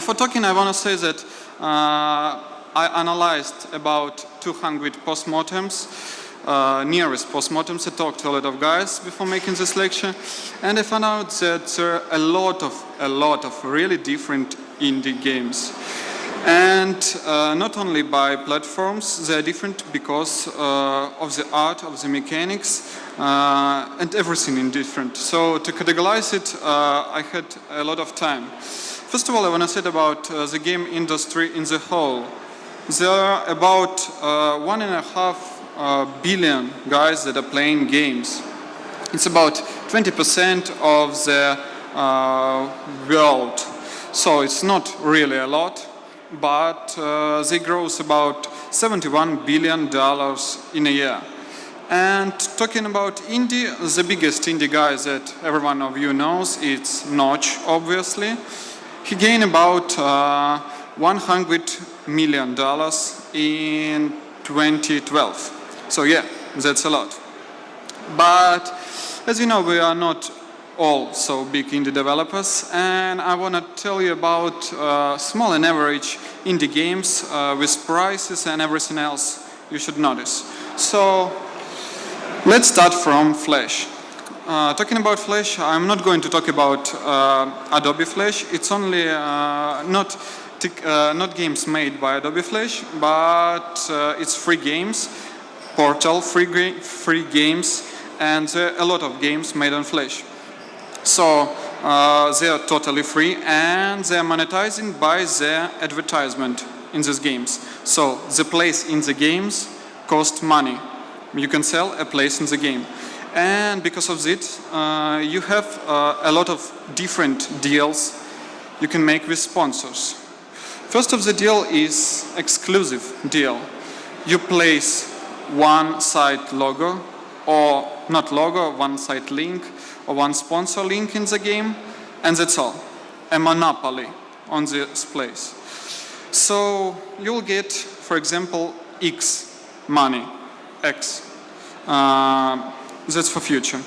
before talking, I want to say that I analyzed about 200 postmortems, nearest postmortems. I talked to a lot of guys before making this lecture, and I found out that there are a lot of really different indie games. And not only by platforms, they are different because of the art, of the mechanics, and everything is different. So to categorize it, I had a lot of time. First of all, I want to say about the game industry in the whole. There are about 1.5 billion guys that are playing games. It's about 20% of the world. So it's not really a lot, but they gross about $71 billion in a year. And talking about indie, the biggest indie guy that every one of you knows, it's Notch, obviously. He gained about $100 million in 2012. So yeah, that's a lot. But as you know, we are not all so big indie developers, and I want to tell you about small and average indie games with prices and everything else you should notice. So let's start from Flash. Talking about Flash, I'm not going to talk about Adobe Flash. It's only not games made by Adobe Flash, but it's free games, Portal free games, and there are a lot of games made on Flash. So they are totally free, and they are monetizing by their advertisement in these games. So the place in the games costs money. You can sell a place in the game. And because of it, you have a lot of different deals you can make with sponsors. First of the deal is exclusive deal. You place one site logo, or not logo, one site link, or one sponsor link in the game, and that's all. A monopoly on this place. So you'll get, for example, X money, X. That's for future.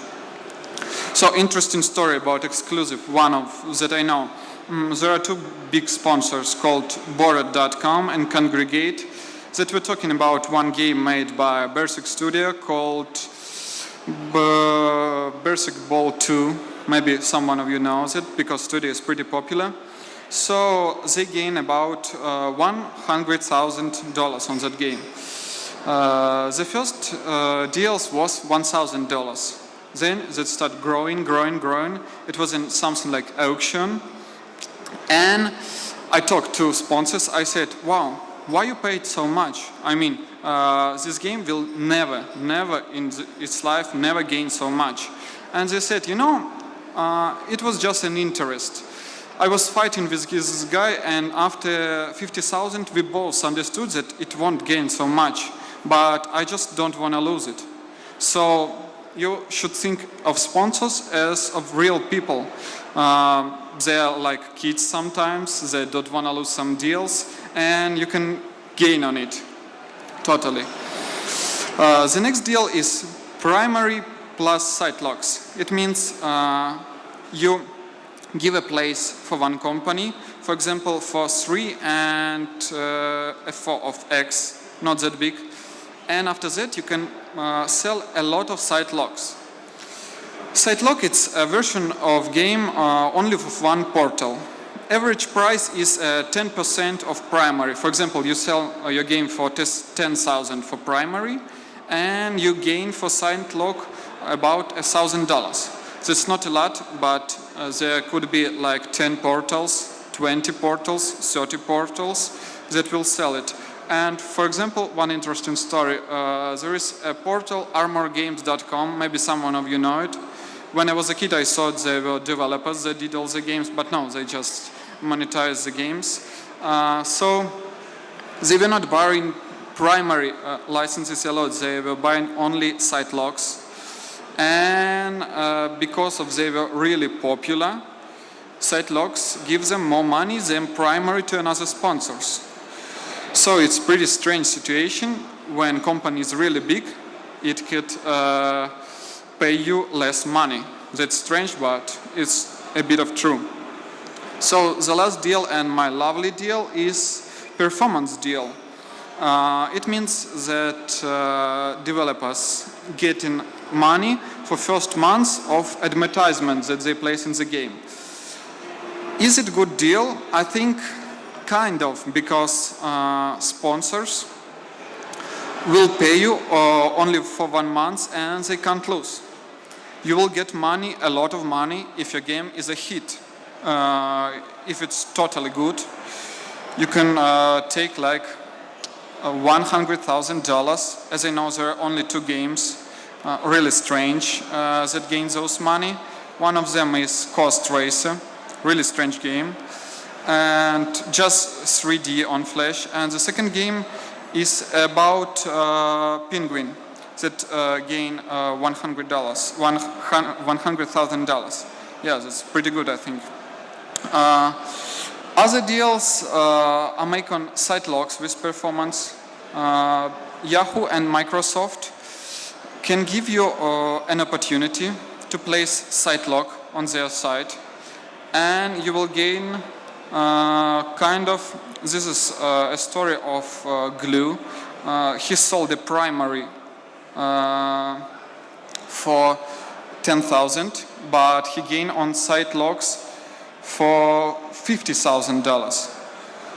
So interesting story about exclusive, one of that I know. There are two big sponsors called Bored.com and Congregate that we're talking about one game made by Berserk Studio called Berserk Ball 2. Maybe someone of you knows it because studio is pretty popular. So they gain about $100,000 on that game. The first deals was $1,000. Then that started growing. It was in something like auction. And I talked to sponsors. I said, wow, why you paid so much? I mean, this game will never in its life, never gain so much. And they said, you know, it was just an interest. I was fighting with this guy, and after 50,000, we both understood that it won't gain so much. But I just don't want to lose it. So you should think of sponsors as of real people. They are like kids sometimes. They don't want to lose some deals, and you can gain on it totally. The next deal is primary plus site logs. It means you give a place for one company, for example, for 3 and a 4 of X, not that big. And after that, you can sell a lot of site logs. Site log, it's a version of game only with one portal. Average price is 10% of primary. For example, you sell your game for 10,000 for primary, and you gain for site log about $1,000. That's not a lot, but there could be like 10 portals, 20 portals, 30 portals that will sell it. And for example, one interesting story, there is a portal, armorgames.com, maybe someone of you know it. When I was a kid, I thought they were developers that did all the games, but no, they just monetize the games. So they were not buying primary licenses a lot, they were buying only site logs. And because of they were really popular, site logs give them more money than primary to another sponsors. So it's pretty strange situation when company is really big, it could pay you less money. That's strange, but it's a bit of true. So the last deal and my lovely deal is performance deal. It means that developers getting money for first months of advertisement that they place in the game. Is it a good deal? I think kind of, because sponsors will pay you only for 1 month and they can't lose. You will get money, a lot of money, if your game is a hit. If it's totally good, you can take like $100,000. As I know, there are only 2 games, really strange, that gain those money. One of them is Coast Racer, really strange game, and just 3D on Flash. And the second game is about penguin that gain $100,000. Yeah, that's pretty good, I think. Other deals are make on site logs with performance. Yahoo and Microsoft can give you an opportunity to place site log on their site, and you will gain this is a story of Glue. He sold a primary for 10,000, but he gained on site logs for $50,000.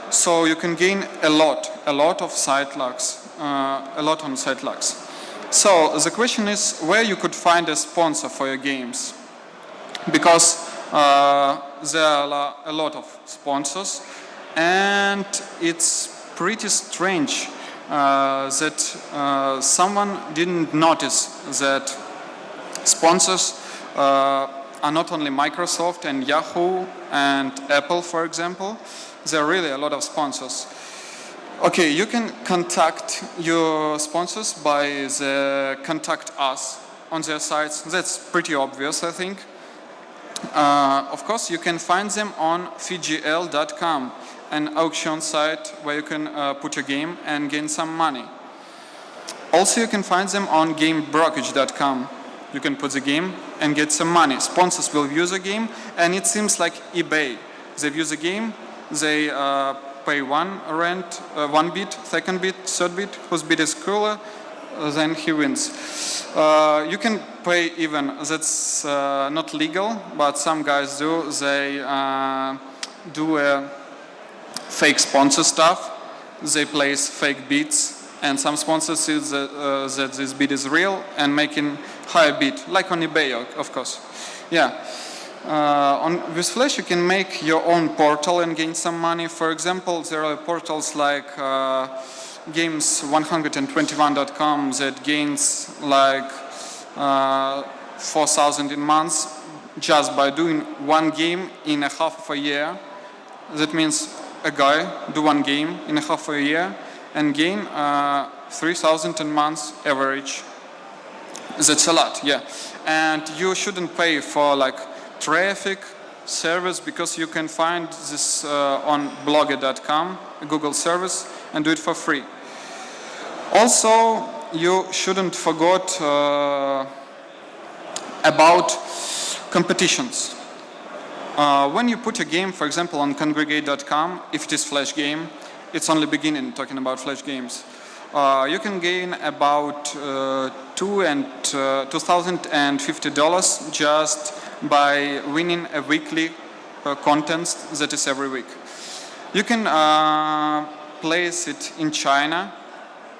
So you can gain a lot of site logs, a lot on site logs. So the question is where you could find a sponsor for your games, because there are a lot of sponsors, and it's pretty strange that someone didn't notice that sponsors are not only Microsoft and Yahoo and Apple, for example. There are really a lot of sponsors. Okay, you can contact your sponsors by the contact us on their sites. That's pretty obvious, I think. Of course, you can find them on fgl.com, an auction site where you can put your game and gain some money. Also, you can find them on gamebrokerage.com. You can put the game and get some money. Sponsors will view the game, and it seems like eBay. They view the game, they pay one bid, second bid, third bid. Whose bid is cooler, then he wins. You can pay even, that's not legal, but some guys do. They do fake sponsor stuff. They place fake bids, and some sponsors see that this bid is real and making higher bid, like on eBay, of course. Yeah. With Flash, you can make your own portal and gain some money. For example, there are portals like games121.com that gains like 4,000 in months just by doing one game in a half of a year. That means a guy do one game in a half of a year and gain 3,000 in months average. That's a lot, yeah. And you shouldn't pay for like traffic service, because you can find this on blogger.com, a Google service, and do it for free. Also, you shouldn't forget about competitions. When you put a game, for example, on congregate.com, if it is Flash game, it's only beginning talking about Flash games. You can gain about $2,050 just by winning a weekly contest that is every week. You can place it in China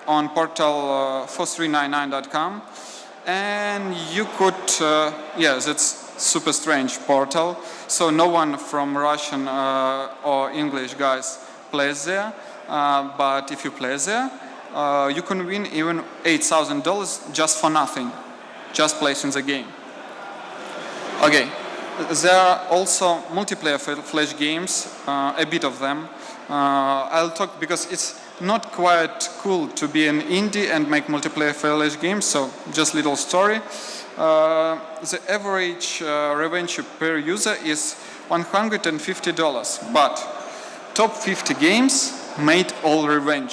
on portal 4399.com, and you could, that's super strange portal, so no one from Russian or English guys plays there, but if you play there, you can win even $8,000 just for nothing, just placing the game. Okay, there are also multiplayer Flash games, a bit of them. I'll talk because it's not quite cool to be an indie and make multiplayer Flash games, so just little story. The average revenue per user is $150, but top 50 games made all revenue.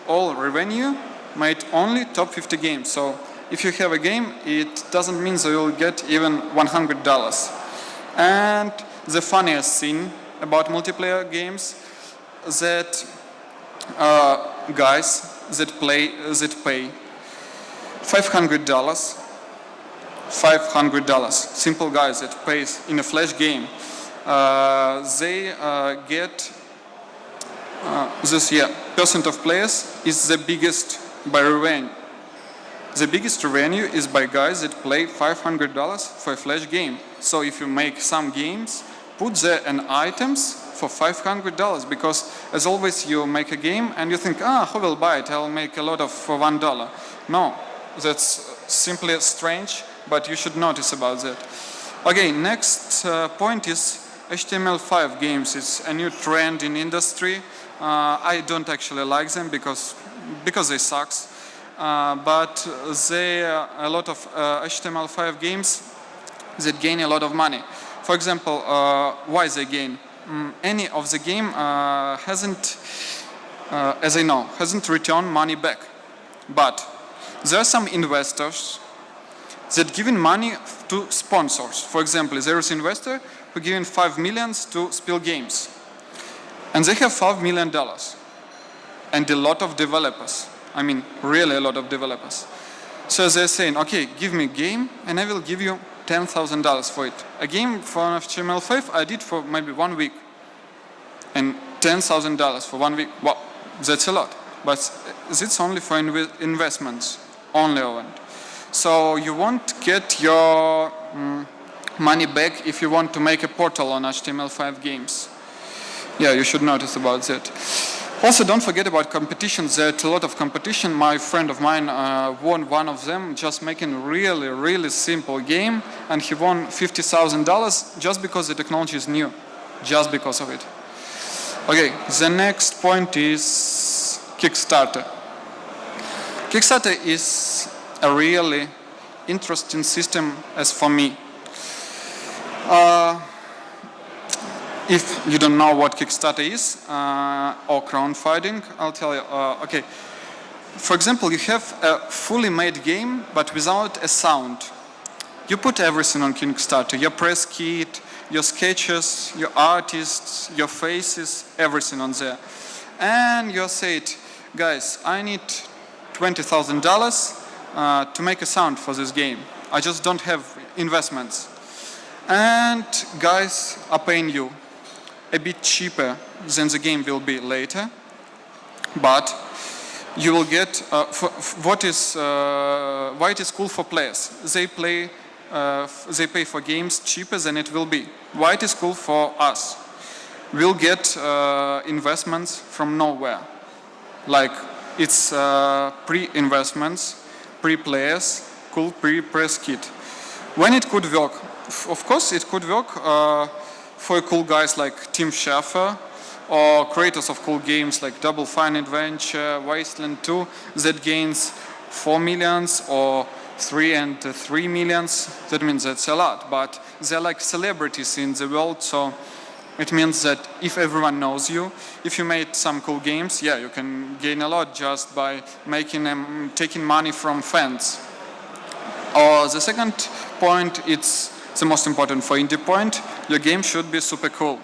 All revenue made only top 50 games. So if you have a game, it doesn't mean that you'll get even $100. And the funniest thing about multiplayer games that guys that pay $500, simple guys that pays in a flash game, they get this year percent of players is the biggest by revenue. The biggest revenue is by guys that play $500 for a flash game. So if you make some games, put there an items for $500, because as always you make a game and you think, who will buy it? I'll make a lot of for $1. No, that's simply strange, but you should notice about that. Okay, next point is HTML5 games. It's a new trend in industry. I don't actually like them because they sucks. But there are a lot of HTML5 games that gain a lot of money. For example, why they gain? Any of the game hasn't, as I know, hasn't returned money back. But there are some investors that giving money to sponsors. For example, there is an investor who giving $5 million to Spill Games. And they have $5 million. And a lot of developers. I mean, really a lot of developers. So they're saying, okay, give me a game and I will give you $10,000 for it. A game for HTML5 I did for maybe 1 week. And $10,000 for 1 week, wow, that's a lot. But it's only for investments, only on it. So you won't get your money back if you want to make a portal on HTML5 games. Yeah, you should notice about that. Also, don't forget about competitions. There's a lot of competition. My friend of mine won one of them, just making really, really simple game, and he won $50,000 just because the technology is new, just because of it. Okay, the next point is Kickstarter. Kickstarter is a really interesting system as for me. If you don't know what Kickstarter is or crowdfunding, I'll tell you. Okay, for example, you have a fully made game but without a sound. You put everything on Kickstarter: your press kit, your sketches, your artists, your faces, everything on there. And you say, guys, I need $20,000 to make a sound for this game. I just don't have investments. And guys are paying you a bit cheaper than the game will be later, but you will get why it is cool for players. They pay for games cheaper than it will be. Why it is cool for us? We'll get investments from nowhere. Like it's pre-investments, pre-players, cool pre-press kit. When it could work? Of course, it could work for cool guys like Tim Schafer or creators of cool games like Double Fine Adventure, Wasteland 2 that gains 4 millions or 3 millions. That means that's a lot, but they're like celebrities in the world, so it means that if everyone knows you, if you made some cool games, yeah, you can gain a lot just by making them, taking money from fans. Or the second point, it's the most important for indie point, your game should be super cool.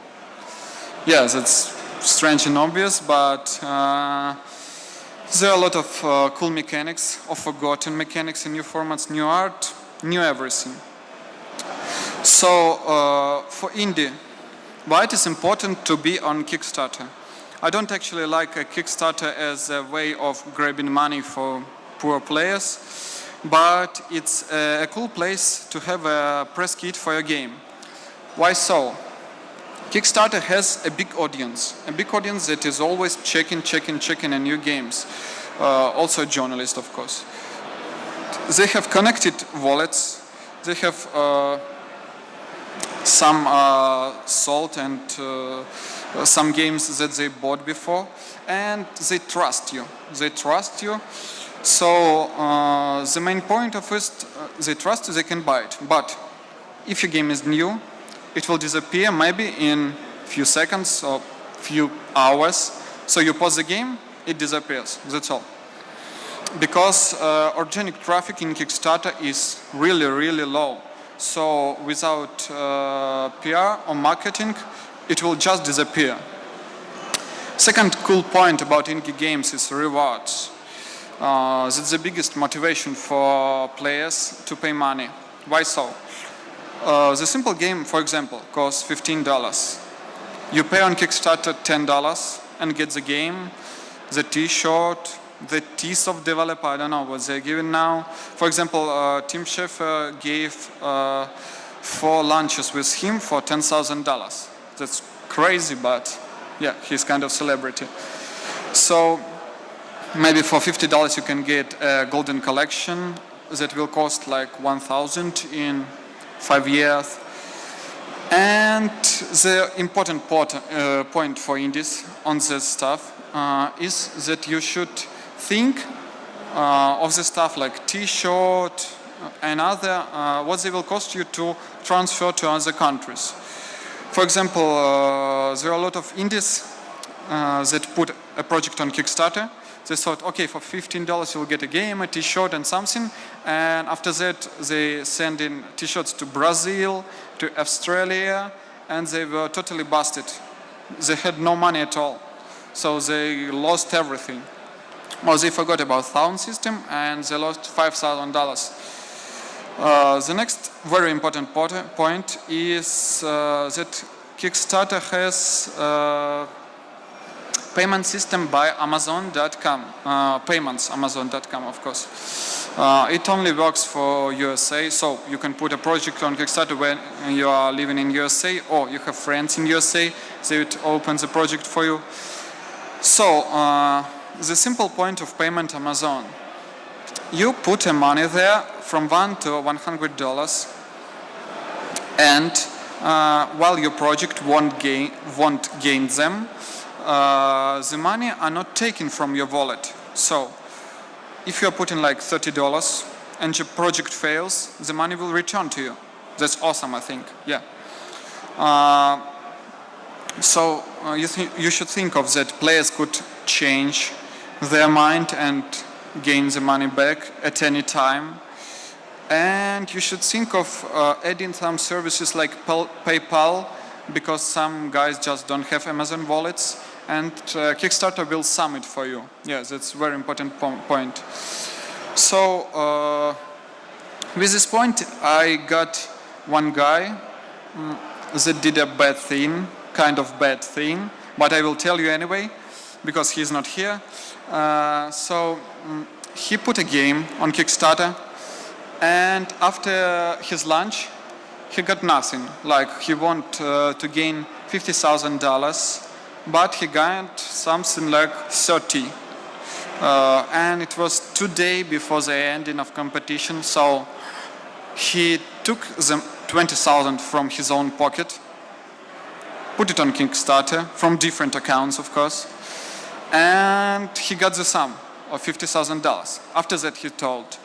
Yeah, that's strange and obvious, but there are a lot of cool mechanics, or forgotten mechanics in new formats, new art, new everything. So for indie, why it is important to be on Kickstarter? I don't actually like a Kickstarter as a way of grabbing money for poor players, but it's a cool place to have a press kit for your game. Why so? Kickstarter has a big audience that is always checking new games. Also journalists, of course. They have connected wallets, they have some sold and some games that they bought before, and they trust you. So the main point of it, they trust you, they can buy it. But if your game is new, it will disappear maybe in few seconds or few hours. So you pause the game, it disappears. That's all. Because organic traffic in Kickstarter is really, really low. So without PR or marketing, it will just disappear. Second cool point about indie games is rewards. That's the biggest motivation for players to pay money. Why so? The simple game, for example, costs $15. You pay on Kickstarter $10 and get the game, the T-shirt, the teeth of developer. I don't know what they're giving now. For example, Tim Schafer gave 4 lunches with him for $10,000. That's crazy, but yeah, he's kind of celebrity. So maybe for $50 you can get a golden collection that will cost like $1,000 in 5 years. And the important point for indies on this stuff is that you should think of the stuff like T-shirt and other, what they will cost you to transfer to other countries. For example, there are a lot of indies that put a project on Kickstarter. They thought, okay, for $15 you'll get a game, a T-shirt and something, and after that they send in T-shirts to Brazil, to Australia, and they were totally busted. They had no money at all, so they lost everything. Or they forgot about sound system and they lost $5,000. The next very important point is that Kickstarter has payment system by Amazon.com, payments Amazon.com, of course. It only works for USA, so you can put a project on Kickstarter when you are living in USA or you have friends in USA, they would open the project for you. So, the simple point of payment Amazon, you put money there from $1 to $100, and while your project won't gain them, the money are not taken from your wallet. So if you're putting like $30 and your project fails, the money will return to you. That's awesome, I think. Yeah. So you should think of that players could change their mind and gain the money back at any time. And you should think of adding some services like PayPal, because some guys just don't have Amazon wallets, and Kickstarter will sum it for you. Yeah, that's a very important point. So with this point, I got one guy that did a bad thing, but I will tell you anyway, because he's not here. So he put a game on Kickstarter, and after his lunch, he got nothing. Like, he wanted to gain $50,000, but he got something like 30. And it was 2 days before the ending of competition, so he took the 20,000 from his own pocket, put it on Kickstarter from different accounts, of course, and he got the sum of $50,000. After that, he told,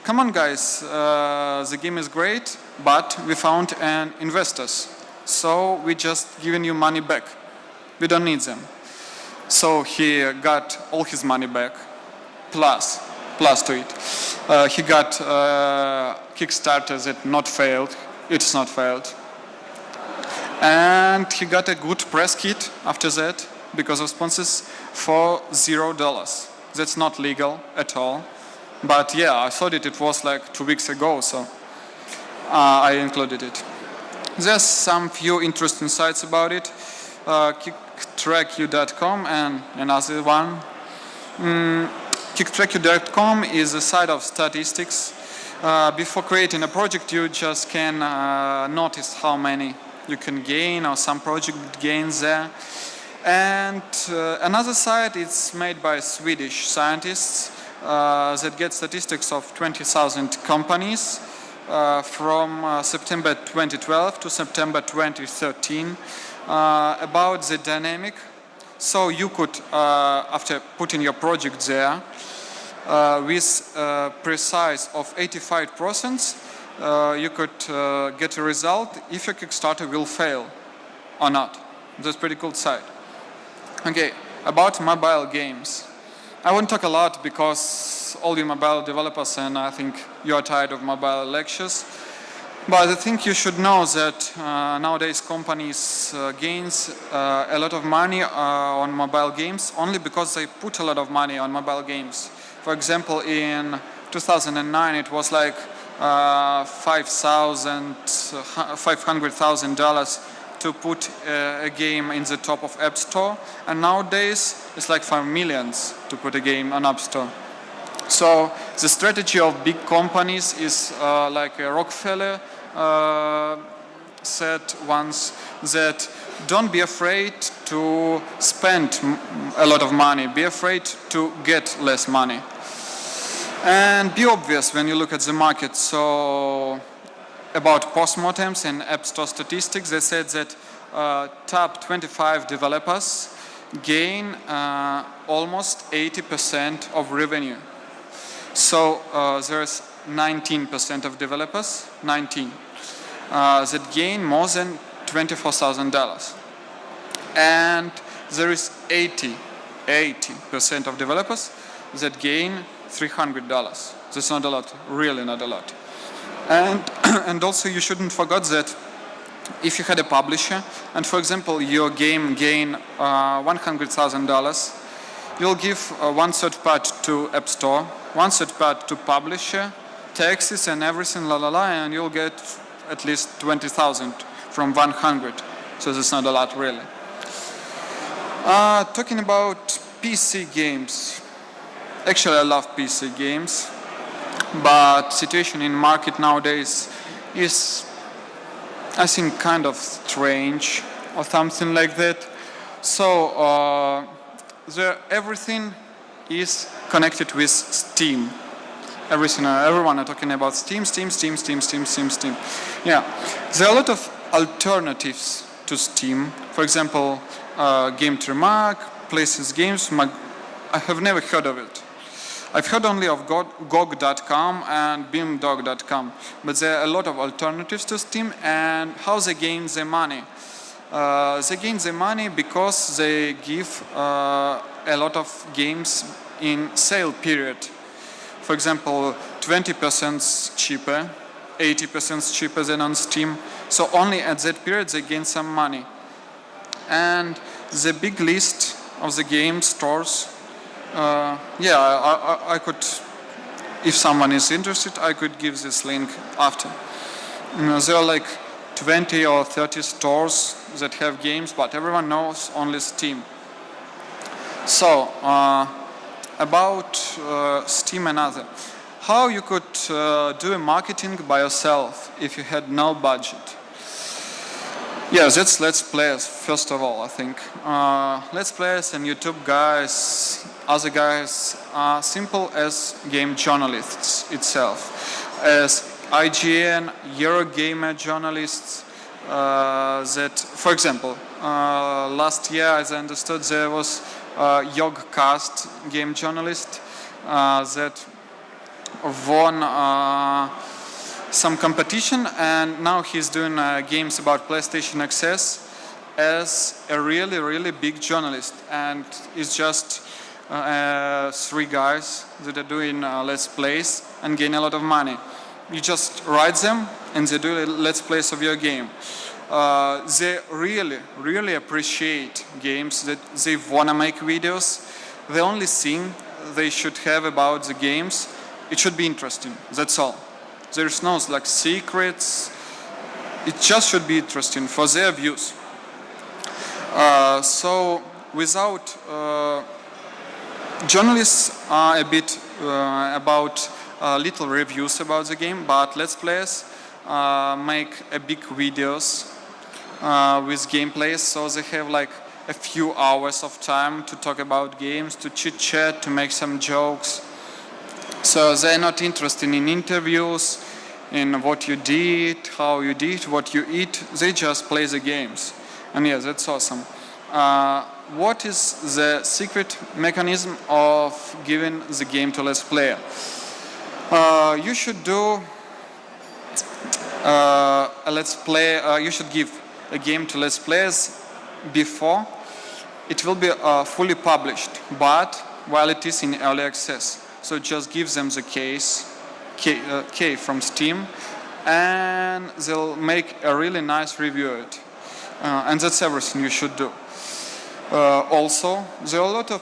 "Come on, guys, the game is great, but we found investors, so we just giving you money back. We don't need them." So he got all his money back, plus to it. He got Kickstarter that it's not failed. And he got a good press kit after that, because of sponsors, for $0. That's not legal at all. But yeah, I thought it was like 2 weeks ago, so I included it. There's some few interesting sites about it. KickTrackU.com and another one. KickTrackU.com is a site of statistics. Before creating a project, you just can notice how many you can gain, or some project gains there. And another site is made by Swedish scientists that get statistics of 20,000 companies from September 2012 to September 2013 about the dynamic. So you could, after putting your project there, with precise of 85%, you could get a result if your Kickstarter will fail or not. That's a pretty cool site. Okay, about mobile games. I won't talk a lot because all you mobile developers, and I think you are tired of mobile lectures. But I think you should know that nowadays companies gains a lot of money on mobile games only because they put a lot of money on mobile games. For example, in 2009 it was like $500,000 to put a game in the top of App Store, and nowadays it's like 5 millions to put a game on App Store. So the strategy of big companies is like Rockefeller said once, that don't be afraid to spend a lot of money, be afraid to get less money. And be obvious when you look at the market. So about postmortems and App Store statistics, they said that top 25 developers gain almost 80% of revenue. So there's 19% of developers, 19, that gain more than $24,000. And there is 80% of developers that gain $300. That's not a lot, really not a lot. And also you shouldn't forget that if you had a publisher and, for example, your game gain $100,000, you'll give one third part to App Store, one third part to publisher, taxes and everything, and you'll get at least 20,000 from 100. So that's not a lot, really. Talking about PC games. Actually, I love PC games, but situation in market nowadays is, I think, kind of strange or something like that. So everything is connected with Steam. Everyone are talking about Steam. Yeah, there are a lot of alternatives to Steam. For example, Game Tremark, Places Games. I have never heard of it. I've heard only of GOG.com and BeamDog.com, but there are a lot of alternatives to Steam. And how they gain their money? They gain their money because they give a lot of games in sale period. For example, 20% cheaper, 80% cheaper than on Steam. So only at that period they gain some money. And the big list of the game stores, I could, if someone is interested, I could give this link after. There are like 20 or 30 stores that have games, but everyone knows only Steam. So, about Steam and other. How you could do a marketing by yourself if you had no budget? Yeah, that's Let's Players, first of all, I think. Let's Players and YouTube guys, other guys, are simple as game journalists itself. As IGN, Eurogamer journalists, that, for example, last year, as I understood, there was a Yogcast game journalist that won some competition, and now he's doing games about PlayStation Access as a really, really big journalist. And it's just 3 guys that are doing Let's Plays and gain a lot of money. You just write them and they do Let's Plays of your game. They really, really appreciate games, that they want to make videos. The only thing they should have about the games, it should be interesting, that's all. There's no like secrets, it just should be interesting for their views. So without journalists are a bit about little reviews about the game, but Let's Players make a big videos with gameplays, so they have like a few hours of time to talk about games, to chit chat, to make some jokes. So they're not interested in interviews, in what you did, how you did, what you eat. They just play the games. And yeah, that's awesome. What is the secret mechanism of giving the game to Let's Player? You should do a Let's Play. You should give a game to Let's Players before it will be fully published, but while it is in early access. So just give them the key from Steam, and they'll make a really nice review of it. And that's everything you should do. Also, there are a lot of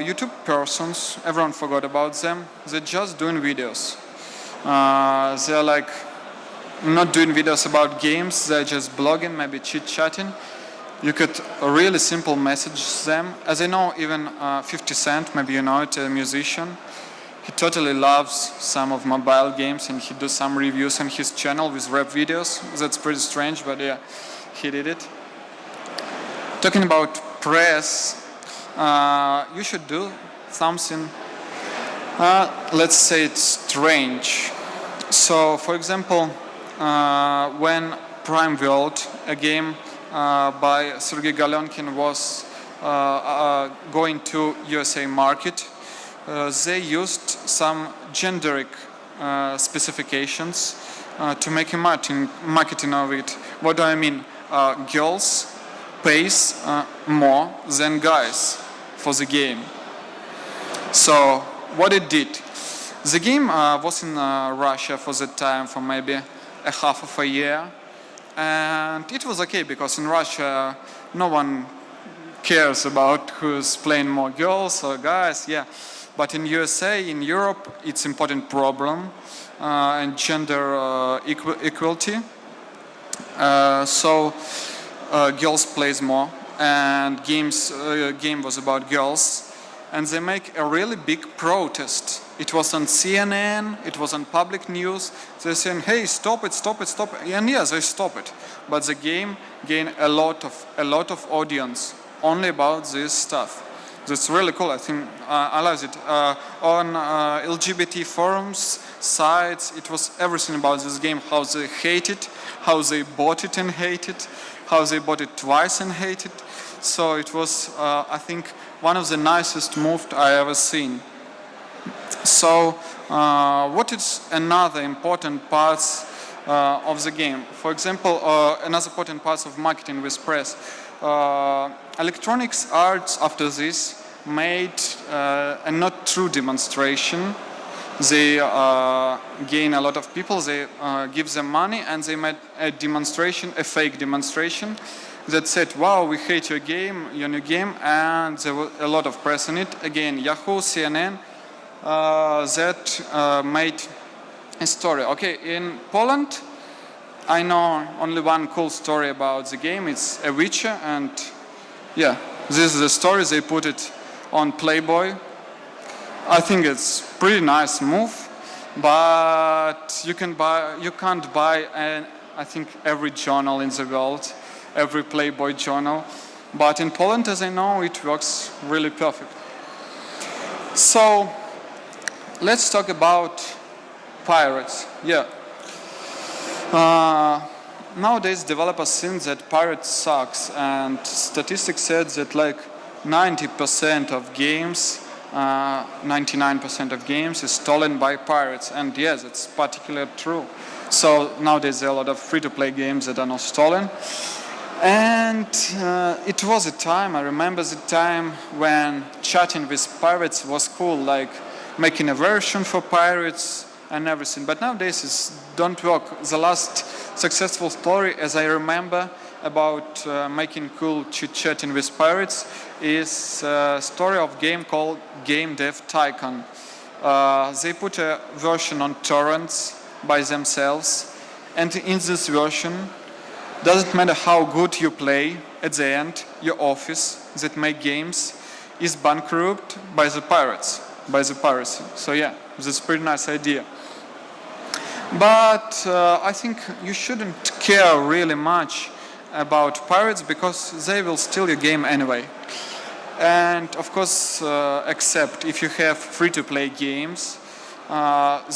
YouTube persons, everyone forgot about them, they're just doing videos. They're like not doing videos about games, they're just blogging, maybe chit-chatting. You could really simple message them. As I know, even 50 Cent, maybe you know it, a musician, he totally loves some of mobile games and he does some reviews on his channel with rap videos. That's pretty strange, but yeah, he did it. Talking about press, you should do something, let's say it's strange. So, for example, when Prime World, a game by Sergey Galenkin, was going to USA market, they used some generic specifications to make a marketing of it. What do I mean? Girls pays more than guys for the game. So what it did? The game was in Russia for that time for maybe a half of a year, and it was okay because in Russia no one cares about who's playing more, girls or guys. Yeah. But in USA, in Europe, it's important problem and gender equality. So girls plays more, and game was about girls, and they make a really big protest. It was on CNN, it was on public news. They're saying, "Hey, stop it, stop it, stop it!" And yes, they stop it. But the game gained a lot of audience only about this stuff. That's really cool. I think I love it. On LGBT forums, sites, it was everything about this game. How they hate it, how they bought it and hate it, how they bought it twice and hate it. So it was, I think, one of the nicest moves I ever seen. So, what is another important parts of the game? For example, another important parts of marketing with press. Electronics Arts after this made a not true demonstration. They gain a lot of people, they give them money, and they made a demonstration, a fake demonstration that said, "Wow, we hate your game, your new game," and there was a lot of press on it. Again, Yahoo, CNN, that made a story. Okay, in Poland, I know only one cool story about the game. It's a Witcher, and yeah, this is the story. They put it on Playboy. I think it's pretty nice move, but you can't buy I think every journal in the world, every Playboy journal. But in Poland, as I know, it works really perfect. So let's talk about pirates. Yeah. Nowadays, developers think that pirates sucks, and statistics said that like 90% of games, 99% of games is stolen by pirates, and yes, it's particularly true. So nowadays there are a lot of free-to-play games that are not stolen, and it was a time, I remember the time when chatting with pirates was cool, like making a version for pirates and everything, but nowadays it don't work. The last successful story, as I remember, about making cool chit-chatting with pirates is a story of game called Game Dev Tycoon. They put a version on torrents by themselves, and in this version, doesn't matter how good you play, at the end, your office that make games is bankrupt by the pirates, by the piracy. So yeah, that's a pretty nice idea. But I think you shouldn't care really much about pirates because they will steal your game anyway. And of course, except if you have free-to-play games,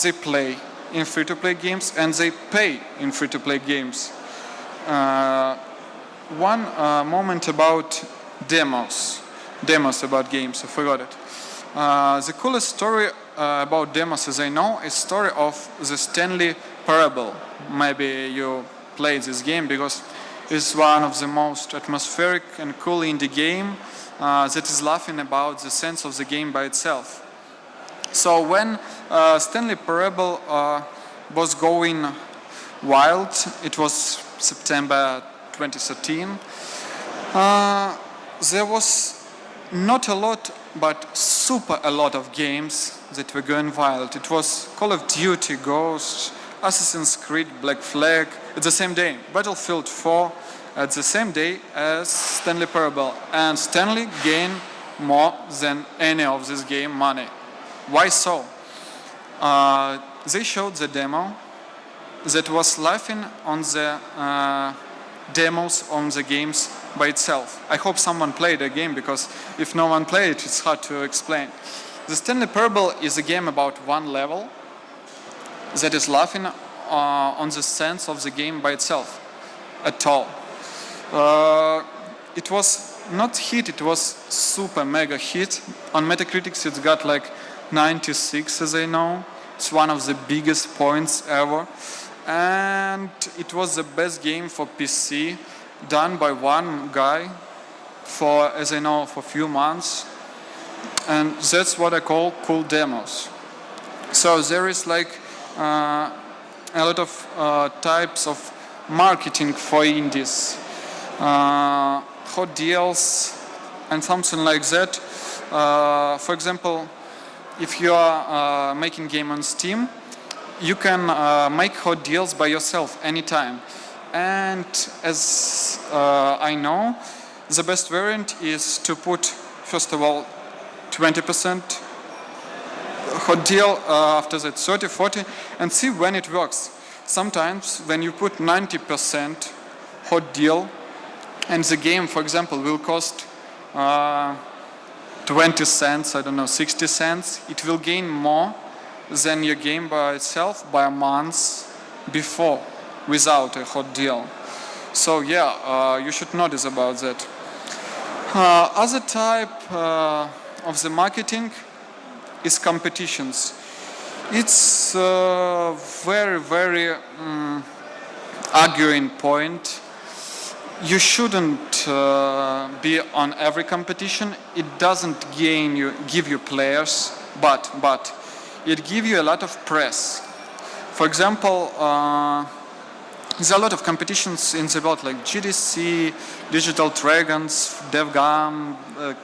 they play in free-to-play games and they pay in free-to-play games. One moment about demos about games, I forgot it. The coolest story about demos as I know is story of the Stanley Parable. Maybe you played this game because it's one of the most atmospheric and cool indie game that is laughing about the sense of the game by itself. So when Stanley Parable was going Wild. It was September 2013. There was not a lot, but super a lot of games that were going wild. It was Call of Duty, Ghost, Assassin's Creed, Black Flag. At the same day, Battlefield 4 at the same day as Stanley Parable. And Stanley gained more than any of this game money. Why so? They showed the demo that was laughing on the demos on the games by itself. I hope someone played the game, because if no one played it, it's hard to explain. The Stanley Parable is a game about one level that is laughing on the sense of the game by itself at all. It was not hit, it was super mega hit. On Metacritic it's got like 96, as I know. It's one of the biggest points ever. And it was the best game for PC done by one guy for, as I know, for a few months. And that's what I call cool demos. So there is like a lot of types of marketing for indies, hot deals and something like that. For example, if you are making game on Steam, you can make hot deals by yourself anytime. And as I know, the best variant is to put, first of all, 20% hot deal, after that 30, 40, and see when it works. Sometimes when you put 90% hot deal and the game, for example, will cost 20 cents, I don't know, 60 cents, it will gain more than your game by itself by a month before without a hot deal. So yeah, you should notice about that. Other type of the marketing is competitions. It's a very, very arguing point. You shouldn't be on every competition. It doesn't give you players, but it gives you a lot of press. For example, there's a lot of competitions in the world, like GDC, Digital Dragons, DevGam,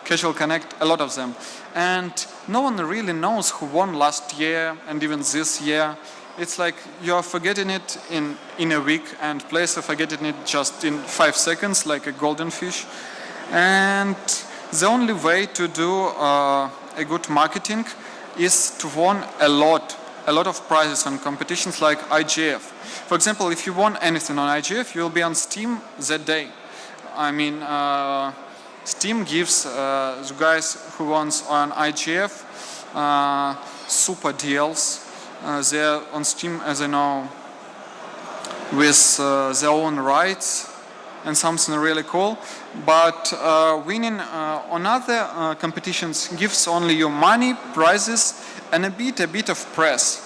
Casual Connect, a lot of them. And no one really knows who won last year and even this year. It's like you're forgetting it in a week, and players are forgetting it just in 5 seconds, like a golden fish. And the only way to do a good marketing is to win a lot of prizes on competitions like IGF. For example, if you won anything on IGF, you'll be on Steam that day. I mean, Steam gives the guys who won on IGF super deals. They're on Steam, as I know, with their own rights and something really cool. But winning on other competitions gives only you money, prizes, and a bit of press.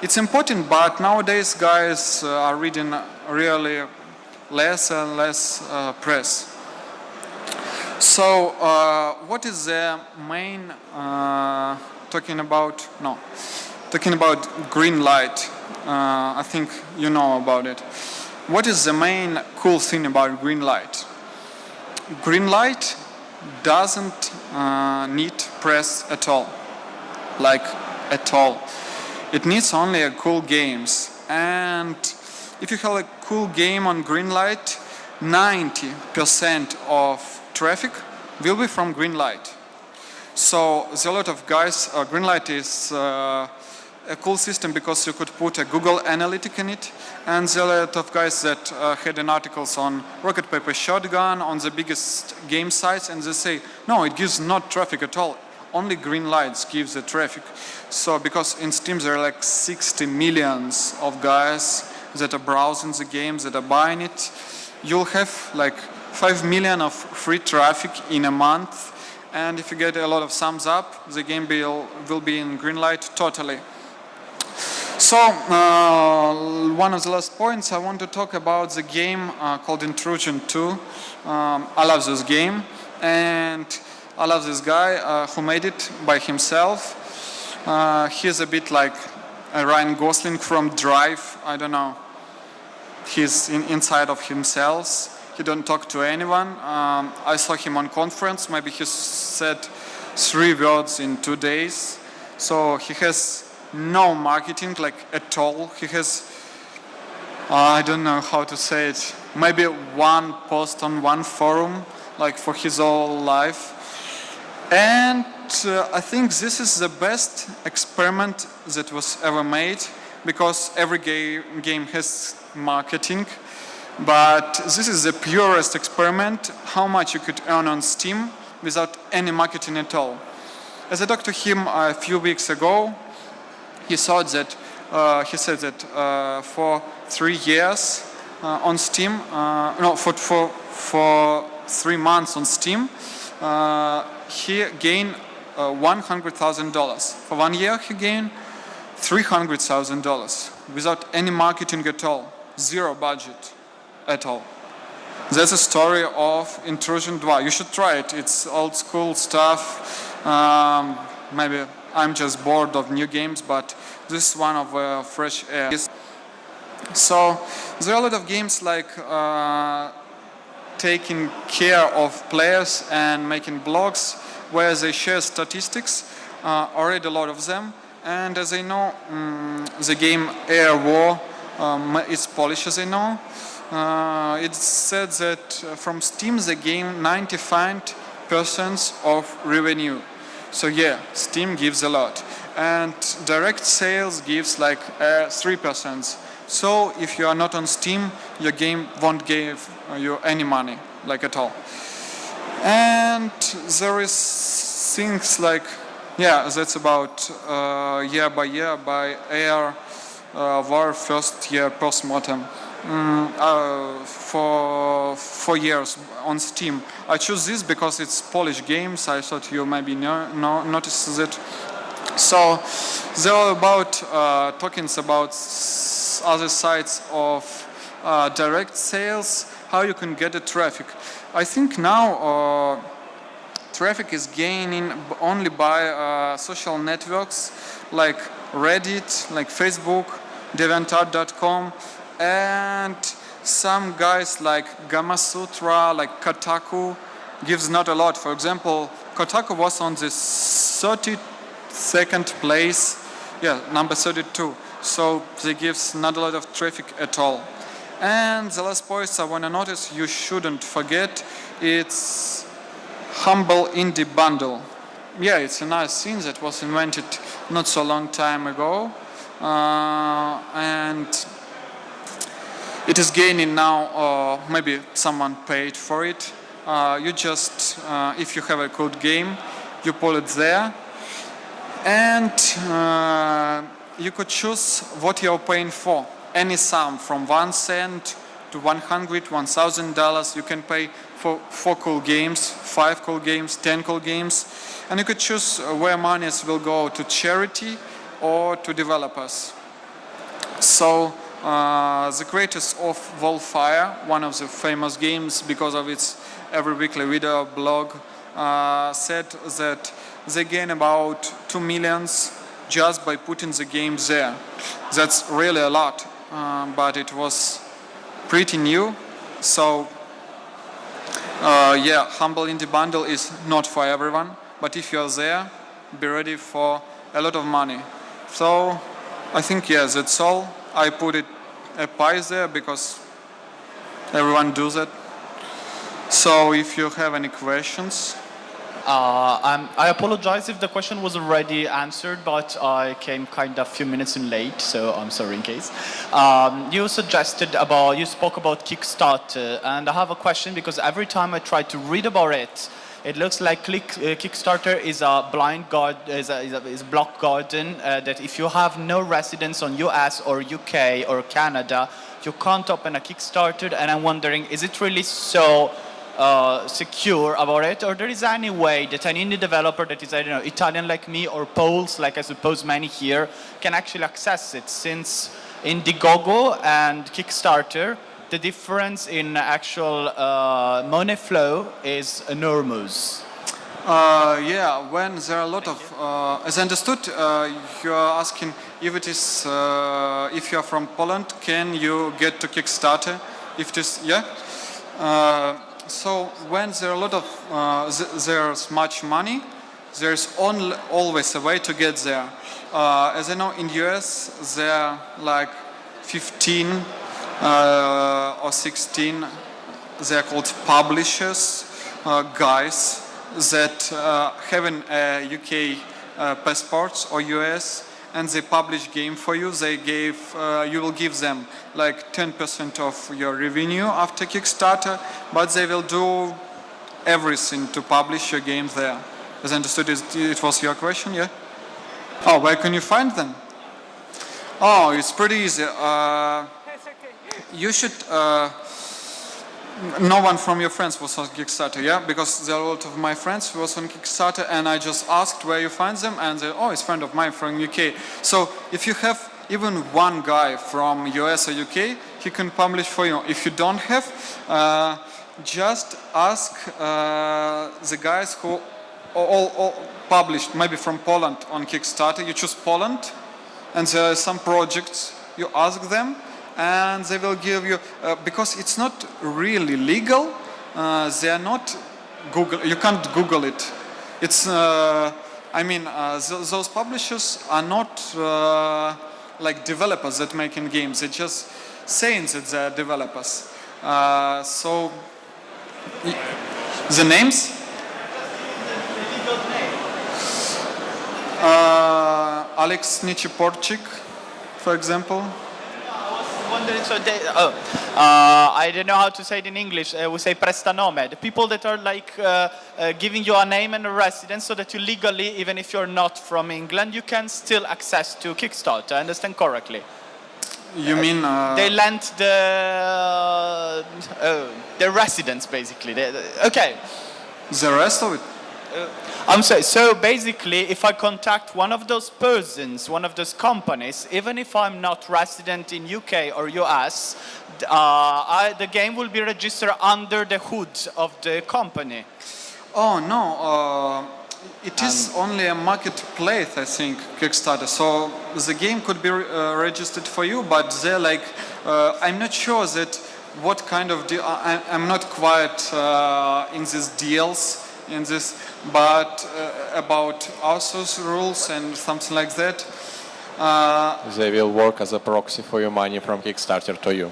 It's important, but nowadays guys are reading really less and less press. So what is the main talking about green light? I think you know about it. What is the main cool thing about green light? Green light doesn't need press at all, like at all. It needs only a cool games. And if you have a cool game on green light, 90% of traffic will be from green light. So there's a lot of guys, green light is a cool system because you could put a Google Analytic in it, and there are a lot of guys that had an articles on Rocket Paper Shotgun on the biggest game sites, and they say, no, it gives not traffic at all. Only green lights gives the traffic. So because in Steam there are like 60 millions of guys that are browsing the game, that are buying it, you'll have like 5 million of free traffic in a month. And if you get a lot of thumbs up, the game will be in green light totally. So, one of the last points, I want to talk about the game called Intrusion 2. I love this game, and I love this guy who made it by himself. He's a bit like a Ryan Gosling from Drive. I don't know he's inside of himself. He don't talk to anyone. I saw him on conference. Maybe he said 3 words in 2 days. So he has no marketing like at all. He has I don't know how to say it. Maybe one post on one forum, like for his whole life. And I think this is the best experiment that was ever made, because every game has marketing. But this is the purest experiment, how much you could earn on Steam without any marketing at all. As I talked to him a few weeks ago, he said that for 3 years on Steam, for 3 months on Steam, he gained $100,000. For 1 year, he gained $300,000 without any marketing at all, zero budget at all. That's a story of Intrusion 2. You should try it. It's old school stuff. Maybe I'm just bored of new games, but this is one of fresh air. So there are a lot of games like taking care of players and making blogs where they share statistics. Already a lot of them. And as I know, the game Air War is Polish, as I know. It said that from Steam they gain 95% of revenue. So yeah, Steam gives a lot. And direct sales gives like 3%. So if you are not on Steam, your game won't give you any money, like at all. And there is things like, yeah, that's about year by year by Air War first year post-mortem. For 4 years on Steam. I choose this because it's Polish games. I thought you maybe notice it. So they are about talking about other sides of direct sales, how you can get the traffic. I think now traffic is gaining only by social networks like Reddit, like Facebook, DeviantArt.com, and some guys like Gamasutra, like Kotaku, gives not a lot. For example, Kotaku was on the 32nd place, number 32. So they gives not a lot of traffic at all. And the last point I want to notice you shouldn't forget, it's Humble Indie Bundle. Yeah, it's a nice thing that was invented not so long time ago. And it is gaining now, maybe someone paid for it. You just, if you have a good game, you pull it there. And you could choose what you're paying for. Any sum from 1 cent to $100, $1,000. You can pay for 4 cool games, 5 cool games, 10 cool games. And you could choose where monies will go to charity or to developers. So the creators of Wildfire, one of the famous games because of its every weekly video blog, said that they gain about 2 million just by putting the game there. That's really a lot, but it was pretty new. So Humble Indie Bundle is not for everyone, but if you're there, be ready for a lot of money. So I think that's all. I put it a price there because everyone does it. So if you have any questions. I apologize if the question was already answered, but I came kind of a few minutes in late, so I'm sorry in case. You spoke about Kickstarter, and I have a question because every time I try to read about it, it looks like Kickstarter is a blind god, is a block garden that if you have no residence on US or UK or Canada, you can't open a Kickstarter. And I'm wondering, is it really so secure about it, or there is any way that an indie developer that is, I don't know, Italian like me or Poles, like I suppose many here, can actually access it? Since Indiegogo and Kickstarter, the difference in actual money flow is enormous. Yeah, when there are a lot of, as I understood, you are asking if it is, if you are from Poland, can you get to Kickstarter? If it is, yeah. So when there are a lot of, there's much money, there's always a way to get there. As I know, in US there are like 15 or 16. They are called publishers, guys that having UK passports or US, and they publish game for you. They gave you will give them like 10% of your revenue after Kickstarter, but they will do everything to publish your game there. As I understood, it was your question, yeah? Oh, where can you find them? Oh, it's pretty easy. You should. No one from your friends was on Kickstarter, yeah? Because there are a lot of my friends who was on Kickstarter, and I just asked where you find them, and they, oh, it's a friend of mine from UK. So if you have even one guy from US or UK, he can publish for you. If you don't have, just ask the guys who all published, maybe from Poland on Kickstarter. You choose Poland, and there are some projects. You ask them, and they will give you, because it's not really legal, they are not Google, you can't Google it. It's, those publishers are not like developers that making games, they're just saying that they're developers. So, the names? Alex Nichiporchik, for example. So I don't know how to say it in English. We say prestanome. The people that are like giving you a name and a residence so that you legally, even if you're not from England, you can still access to Kickstarter. I understand correctly. You mean... they lent the residence, basically. Okay. The rest of it? I'm sorry. So basically, if I contact one of those persons, one of those companies, even if I'm not resident in UK or US, the game will be registered under the hood of the company. Oh no, it is only a marketplace, I think, Kickstarter. So the game could be registered for you, but they're like, I'm not sure that what kind of deal. I'm not quite in these deals. In this, but about authors rules and something like that. They will work as a proxy for your money from Kickstarter to you.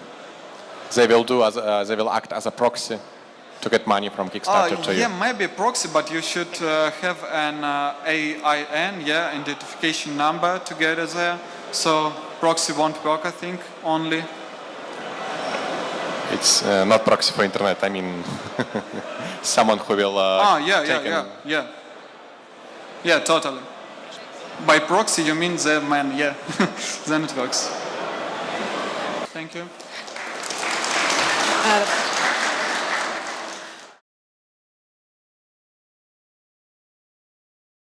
They will act as a proxy to get money from Kickstarter to you. Yeah, maybe a proxy, but you should have an AIN, yeah, identification number together there. So proxy won't work, I think, only. It's not proxy for internet. I mean, someone who will. Yeah, totally. By proxy, you mean the man? Yeah, then it works. Thank you.